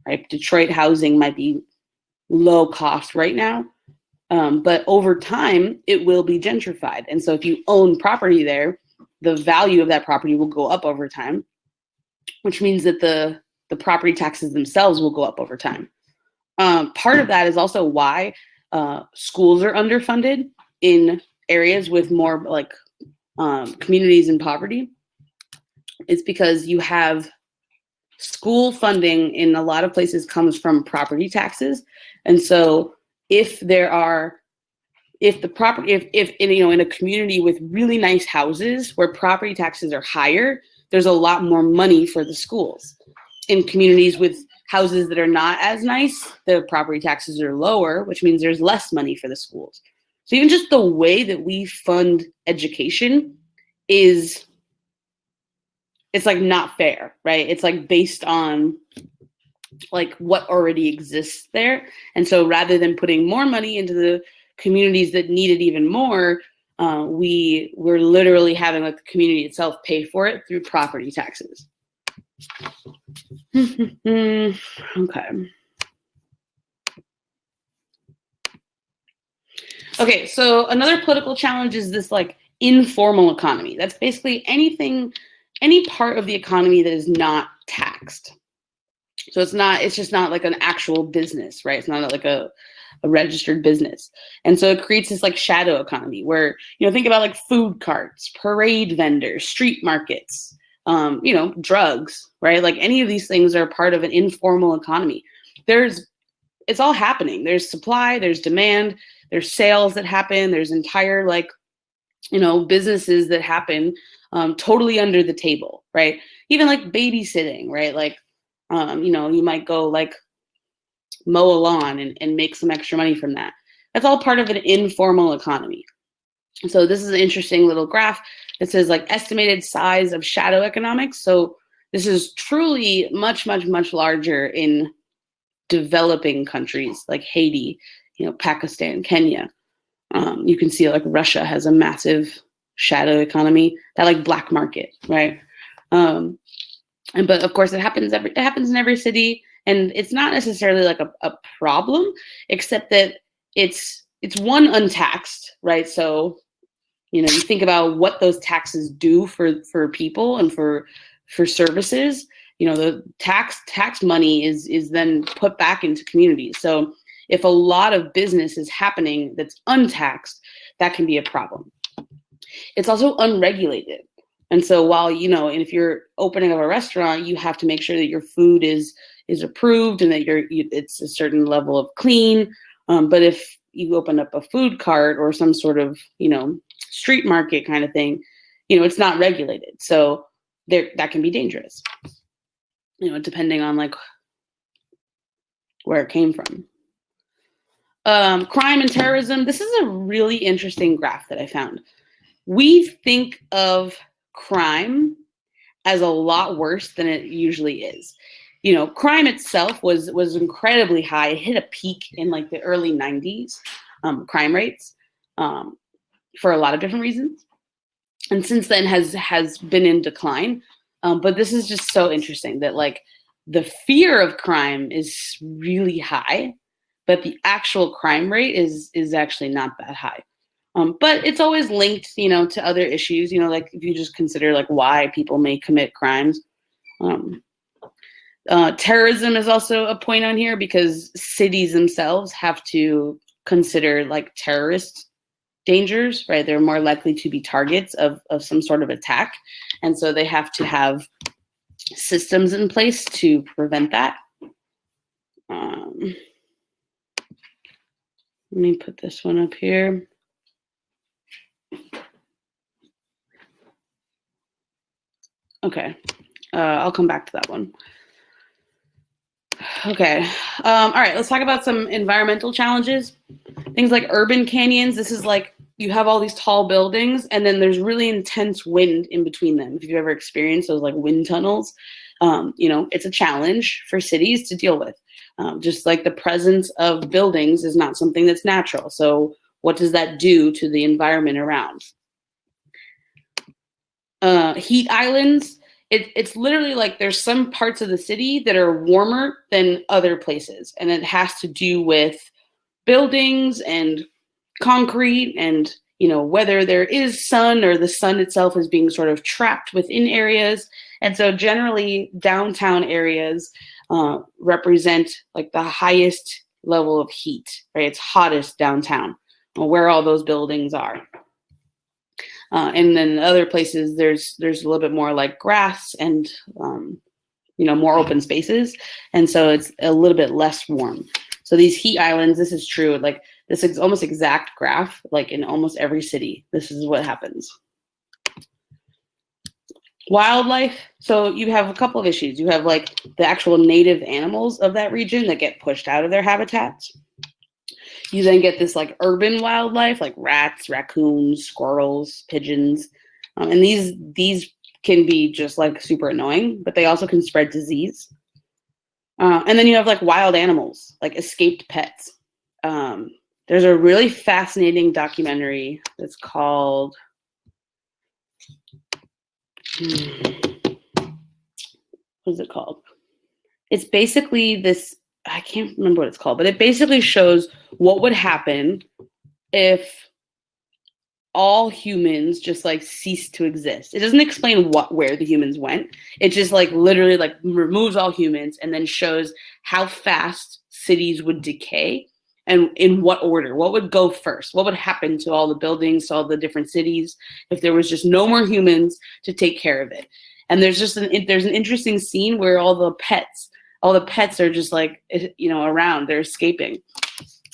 A: right? Detroit housing might be low cost right now, but over time it will be gentrified. And so if you own property there, the value of that property will go up over time, which means that the property taxes themselves will go up over time. Part of that is also why schools are underfunded in areas with more like communities in poverty. It's because you have school funding in a lot of places comes from property taxes. And so if in a community with really nice houses where property taxes are higher, there's a lot more money for the schools. In communities with houses that are not as nice, the property taxes are lower, which means there's less money for the schools. So even just the way that we fund education it's like not fair, right? It's like based on like what already exists there. And so rather than putting more money into the communities that need it even more, we're literally having like the community itself pay for it through property taxes. Okay. Okay, so another political challenge is this like informal economy. That's basically any part of the economy that is not taxed. So it's just not like an actual business, right? It's not like a registered business. And so it creates this like shadow economy where, think about like food carts, parade vendors, street markets, drugs, right? Like any of these things are part of an informal economy. It's all happening. There's supply, there's demand, there's sales that happen, there's entire like, businesses that happen totally under the table, right? Even like babysitting, right? Like, you might go like mow a lawn and make some extra money from that. That's all part of an informal economy. So this is an interesting little graph that says like estimated size of shadow economics. So this is truly much, much, much larger in developing countries like Haiti, Pakistan, Kenya. You can see like Russia has a massive shadow economy, that like black market, right? But of course it happens in every city, and it's not necessarily like a problem, except that it's one untaxed, right? So you think about what those taxes do for people and for services. The tax money is then put back into communities. So if a lot of business is happening that's untaxed, that can be a problem. It's also unregulated. And so while, and if you're opening up a restaurant, you have to make sure that your food is approved and that it's a certain level of clean. But if you open up a food cart or some sort of, street market kind of thing, it's not regulated. So that can be dangerous, depending on like where it came from. Crime and terrorism. This is a really interesting graph that I found. We think of crime as a lot worse than it usually is. Crime itself was incredibly high. It hit a peak in like the early 90s, crime rates, for a lot of different reasons. And since then has been in decline. But this is just so interesting that like the fear of crime is really high, but the actual crime rate is actually not that high. But it's always linked, to other issues, like if you just consider like why people may commit crimes. Terrorism is also a point on here because cities themselves have to consider like terrorist dangers, right? They're more likely to be targets of some sort of attack. And so they have to have systems in place to prevent that. Let me put this one up here. Okay, I'll come back to that one. Okay, all right, let's talk about some environmental challenges. Things like urban canyons. This is like you have all these tall buildings and then there's really intense wind in between them. If you've ever experienced those like wind tunnels, it's a challenge for cities to deal with. Just like the presence of buildings is not something that's natural. So what does that do to the environment around? Heat islands. It's literally like there's some parts of the city that are warmer than other places, and it has to do with buildings and concrete and whether there is sun or the sun itself is being sort of trapped within areas. And so generally downtown areas represent like the highest level of heat, right? It's hottest downtown, where all those buildings are. And then other places there's a little bit more like grass and more open spaces, and so it's a little bit less warm. So these heat islands, this is true, like this is almost exact graph, like in almost every city, this is what happens. Wildlife, so you have a couple of issues. You have like the actual native animals of that region that get pushed out of their habitats. You then get this like urban wildlife, like rats, raccoons, squirrels, pigeons, and these can be just like super annoying, but they also can spread disease. And then you have like wild animals, like escaped pets. There's a really fascinating documentary that's called, what is it called? It's basically this, I can't remember what it's called, but it basically shows what would happen if all humans just like ceased to exist. It doesn't explain where the humans went. It just like literally like removes all humans and then shows how fast cities would decay and in what order, what would go first, what would happen to all the buildings, to all the different cities if there was just no more humans to take care of it. And there's just there's an interesting scene where all the pets are just like, around, they're escaping.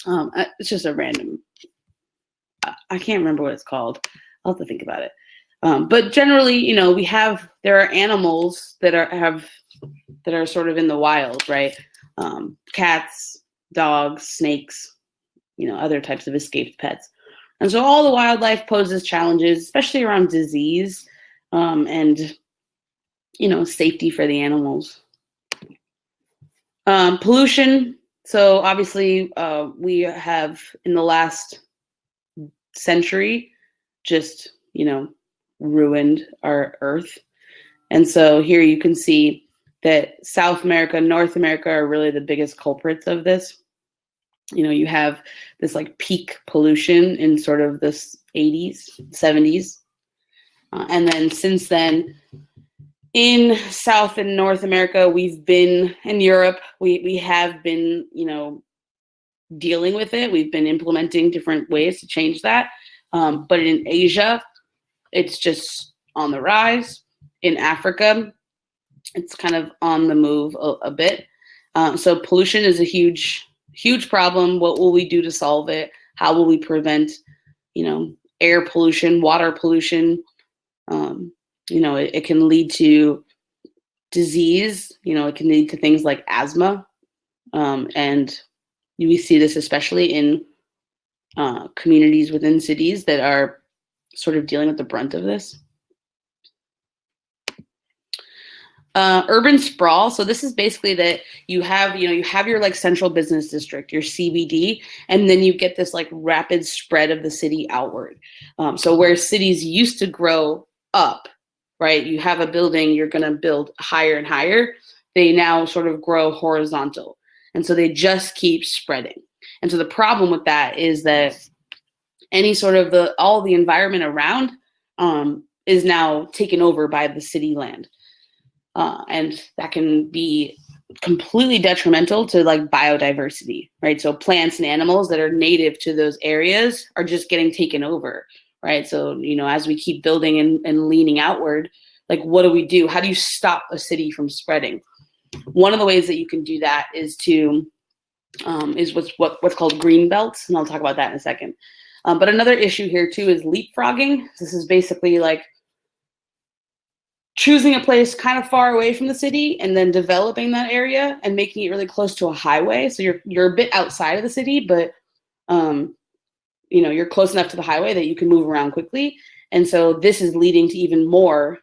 A: It's just a random, I can't remember what it's called. I'll have to think about it. But generally, there are animals that are sort of in the wild, right? Cats, dogs, snakes, other types of escaped pets. And so all the wildlife poses challenges, especially around disease, and safety for the animals. Pollution. So obviously, we have in the last century just ruined our earth. And so here you can see that South America, North America are really the biggest culprits of this. You have this like peak pollution in sort of the 80s, 70s. And then since then, in South and North America, we've been, in Europe, we have been, dealing with it. We've been implementing different ways to change that. But in Asia, it's just on the rise. In Africa, it's kind of on the move a bit. So pollution is a huge problem. What will we do to solve it? How will we prevent, air pollution, water pollution? It can lead to disease. It can lead to things like asthma. And we see this especially in communities within cities that are sort of dealing with the brunt of this. Urban sprawl. So this is basically that you have your like central business district, your CBD, and then you get this like rapid spread of the city outward. So where cities used to grow up, right? You have a building, you're going to build higher and higher. They now sort of grow horizontal. And so they just keep spreading. And so the problem with that is that any sort of all the environment around is now taken over by the city land. And that can be completely detrimental to like biodiversity, right? So plants and animals that are native to those areas are just getting taken over, right? So, as we keep building and leaning outward, like what do we do? How do you stop a city from spreading? One of the ways that you can do that is what's called green belts, and I'll talk about that in a second. But another issue here too is leapfrogging. This is basically like choosing a place kind of far away from the city and then developing that area and making it really close to a highway. So you're a bit outside of the city, but you're close enough to the highway that you can move around quickly. And so this is leading to even more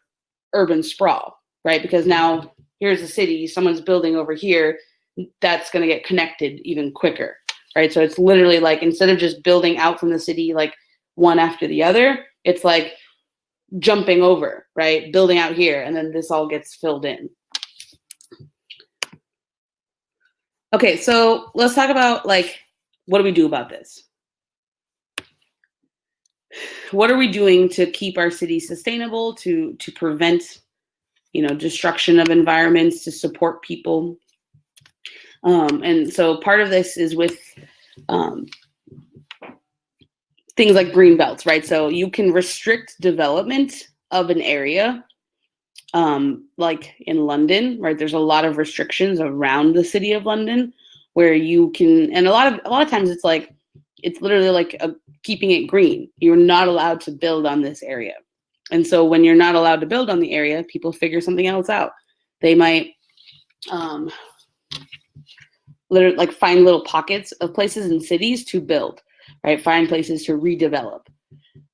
A: urban sprawl, right? Because now here's a city, someone's building over here, that's going to get connected even quicker, right? So it's literally like, instead of just building out from the city like one after the other, it's like jumping over, right? Building out here, and then this all gets filled in. Okay, so let's talk about like, what do we do about this? What are we doing to keep our city sustainable, to prevent, destruction of environments, to support people? And so part of this is with things like green belts, right? So you can restrict development of an area, like in London, right? There's a lot of restrictions around the city of London where you can, and a lot of times it's literally like keeping it green. You're not allowed to build on this area. And so when you're not allowed to build on the area, people figure something else out. They might literally like find little pockets of places in cities to build, right? Find places to redevelop.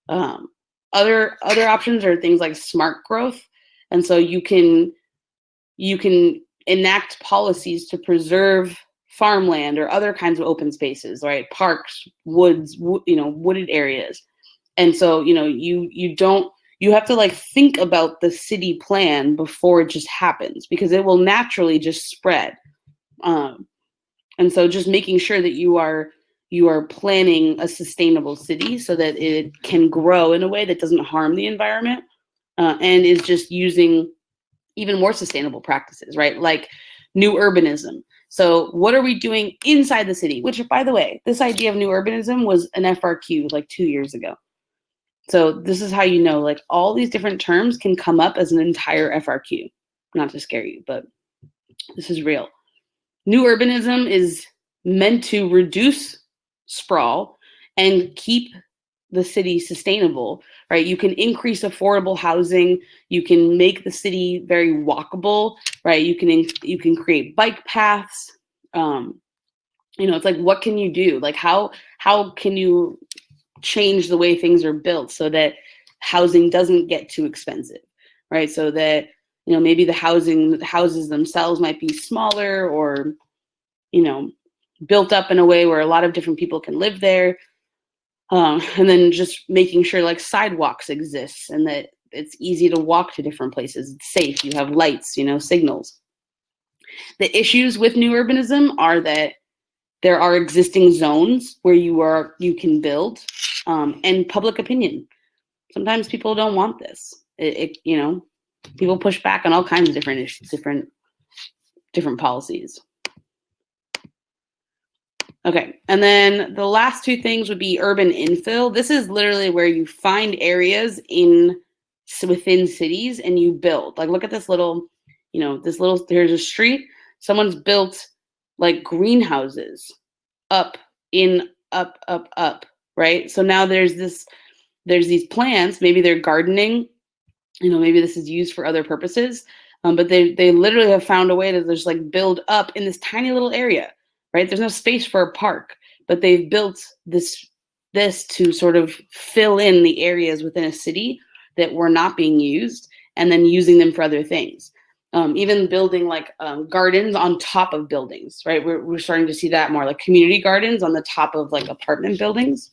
A: Other options are things like smart growth. And so you can enact policies to preserve farmland or other kinds of open spaces, right? Parks, woods, wooded areas. And so, you have to like think about the city plan before it just happens, because it will naturally just spread. And so just making sure that you are planning a sustainable city so that it can grow in a way that doesn't harm the environment, and is just using even more sustainable practices, right? Like new urbanism. So what are we doing inside the city? Which, by the way, this idea of new urbanism was an FRQ like 2 years ago. So this is how like all these different terms can come up as an entire FRQ. Not to scare you, but this is real. New urbanism is meant to reduce sprawl and keep the city sustainable, right? You can increase affordable housing. You can make the city very walkable, right? You can create bike paths. It's like, what can you do? Like, how can you change the way things are built so that housing doesn't get too expensive, right? So that, maybe the houses themselves might be smaller or, built up in a way where a lot of different people can live there. And then just making sure like sidewalks exist and that it's easy to walk to different places. It's safe. You have lights, signals. The issues with new urbanism are that there are existing zones where you can build, and public opinion. Sometimes people don't want this. People push back on all kinds of different issues, different policies. Okay, and then the last two things would be urban infill. This is literally where you find areas within cities and you build. Like, look at this little, here's a street. Someone's built like greenhouses up, right? So now there's these plants, maybe they're gardening, maybe this is used for other purposes, but they literally have found a way to just like build up in this tiny little area. Right? There's no space for a park, but they've built this to sort of fill in the areas within a city that were not being used, and then using them for other things. Even building like gardens on top of buildings, right? We're starting to see that more, like community gardens on the top of like apartment buildings.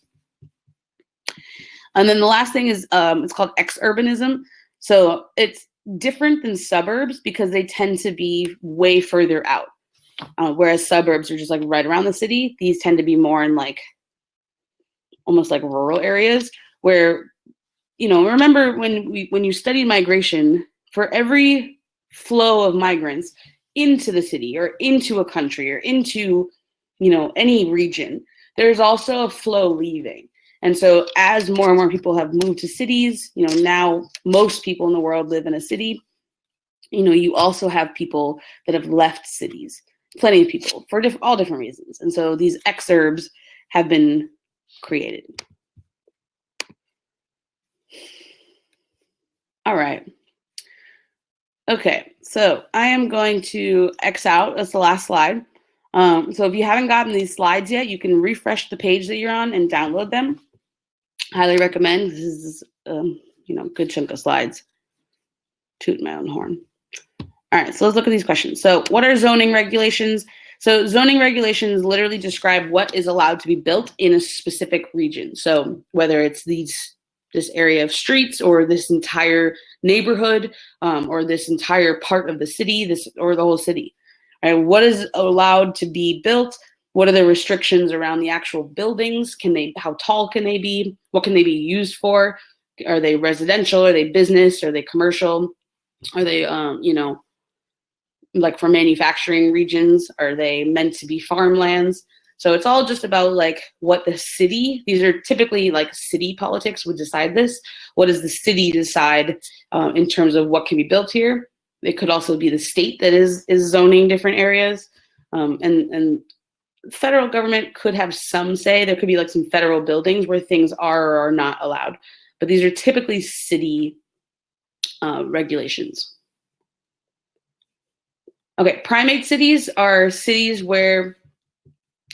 A: And then the last thing is it's called ex-urbanism. So it's different than suburbs because they tend to be way further out. Whereas suburbs are just like right around the city. These tend to be more in like almost like rural areas where, remember when you studied migration, for every flow of migrants into the city or into a country or into, any region, there's also a flow leaving. And so as more and more people have moved to cities, now most people in the world live in a city, you also have people that have left cities. Plenty of people for all different reasons. And so these exurbs have been created. All right. Okay, so I am going to X out. That's the last slide. So if you haven't gotten these slides yet, you can refresh the page that you're on and download them. Highly recommend. This is, good chunk of slides. Toot my own horn. All right, so let's look at these questions. So what are zoning regulations? So zoning regulations literally describe what is allowed to be built in a specific region. So whether it's these this area of streets or this entire neighborhood or this entire part of the city, or the whole city. Right? What is allowed to be built? What are the restrictions around the actual buildings? How tall can they be? What can they be used for? Are they residential? Are they business? Are they commercial? Are they, like for manufacturing regions? Are they meant to be farmlands? So it's all just about like what the city, these are typically like city politics would decide this. What does the city decide in terms of what can be built here? It could also be the state that is zoning different areas. And federal government could have some say. There could be like some federal buildings where things are or are not allowed. But these are typically city regulations. Okay, primate cities are cities where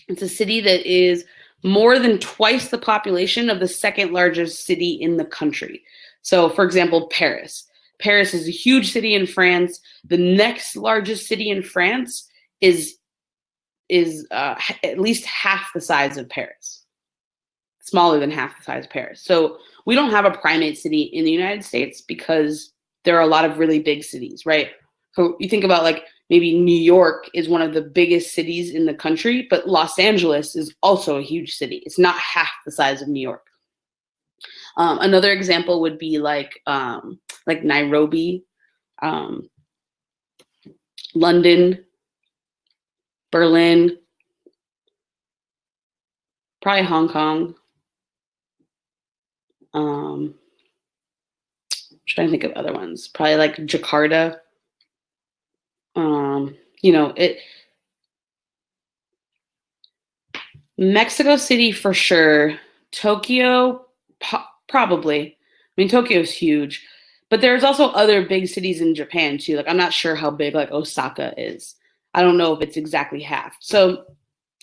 A: it's a city that is more than twice the population of the second largest city in the country. So, for example, Paris. Paris is a huge city in France. The next largest city in France is at least half the size of Paris, smaller than half the size of Paris. So we don't have a primate city in the United States because there are a lot of really big cities, right? So you think about like maybe New York is one of the biggest cities in the country, but Los Angeles is also a huge city. It's not half the size of New York. Another example would be like Nairobi, London, Berlin, probably Hong Kong. I'm trying to think of other ones. Probably like Jakarta. Mexico City for sure. Tokyo, probably. I mean, Tokyo's huge, but there's also other big cities in Japan too. Like, I'm not sure how big like Osaka is. I don't know if it's exactly half. So,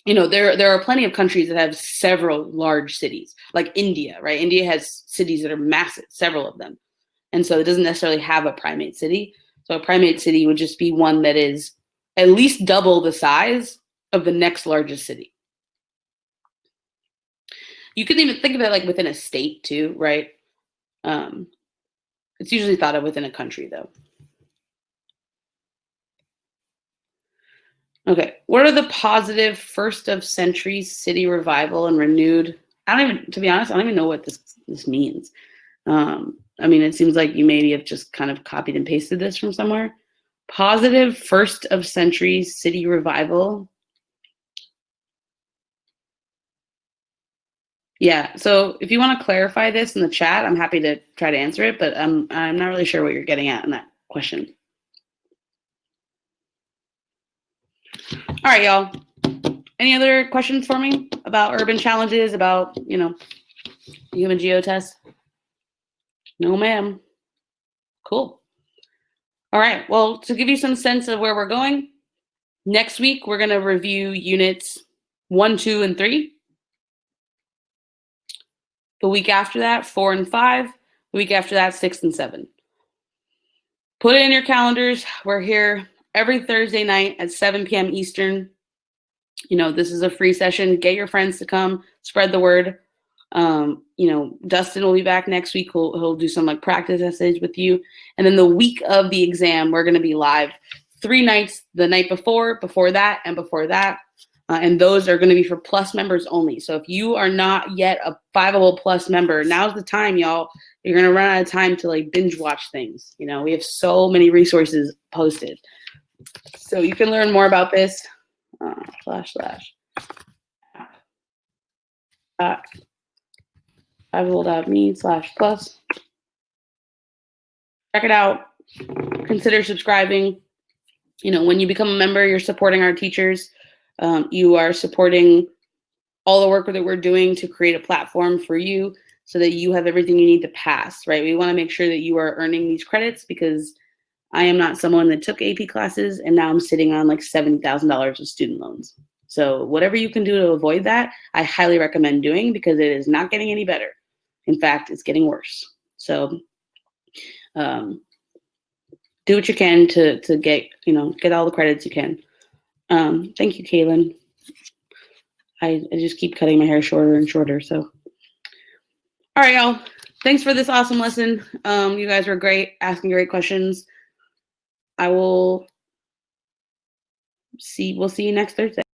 A: there are plenty of countries that have several large cities, like India, right? India has cities that are massive, several of them. And so it doesn't necessarily have a primate city. So a primate city would just be one that is at least double the size of the next largest city. You could even think of it like within a state too, right? It's usually thought of within a country though. Okay, what are the positive first of century city revival and renewed? To be honest, I don't even know what this means. I mean, it seems like you maybe have just kind of copied and pasted this from somewhere. Positive first of century city revival. Yeah, so if you want to clarify this in the chat, I'm happy to try to answer it, but I'm not really sure what you're getting at in that question. All right, y'all. Any other questions for me about urban challenges, about, human geo test? No, ma'am. Cool. All right, well, to give you some sense of where we're going, next week we're going to review units 1, 2, and 3. The week after that, 4 and 5. The week after that, 6 and 7. Put it in your calendars. We're here every Thursday night at 7 p.m. Eastern. This is a free session. Get your friends to come. Spread the word. Dustin will be back next week. He'll do some like practice essays with you. And then the week of the exam, we're going to be live 3 nights, the night before that, and before that. And those are going to be for Plus members only. So if you are not yet a 500 Plus member, now's the time, y'all. You're going to run out of time to like binge watch things. We have so many resources posted. So you can learn more about this. //500.me/plus. Check it out. Consider subscribing. When you become a member, you're supporting our teachers. You are supporting all the work that we're doing to create a platform for you so that you have everything you need to pass, right? We want to make sure that you are earning these credits because I am not someone that took AP classes and now I'm sitting on like $70,000 of student loans. So whatever you can do to avoid that, I highly recommend doing because it is not getting any better. In fact, it's getting worse. So do what you can to get all the credits you can. Thank you, Kaylin. I just keep cutting my hair shorter and shorter. So, all right, y'all. thanks for this awesome lesson. You guys were great, asking great questions. We'll see you next Thursday.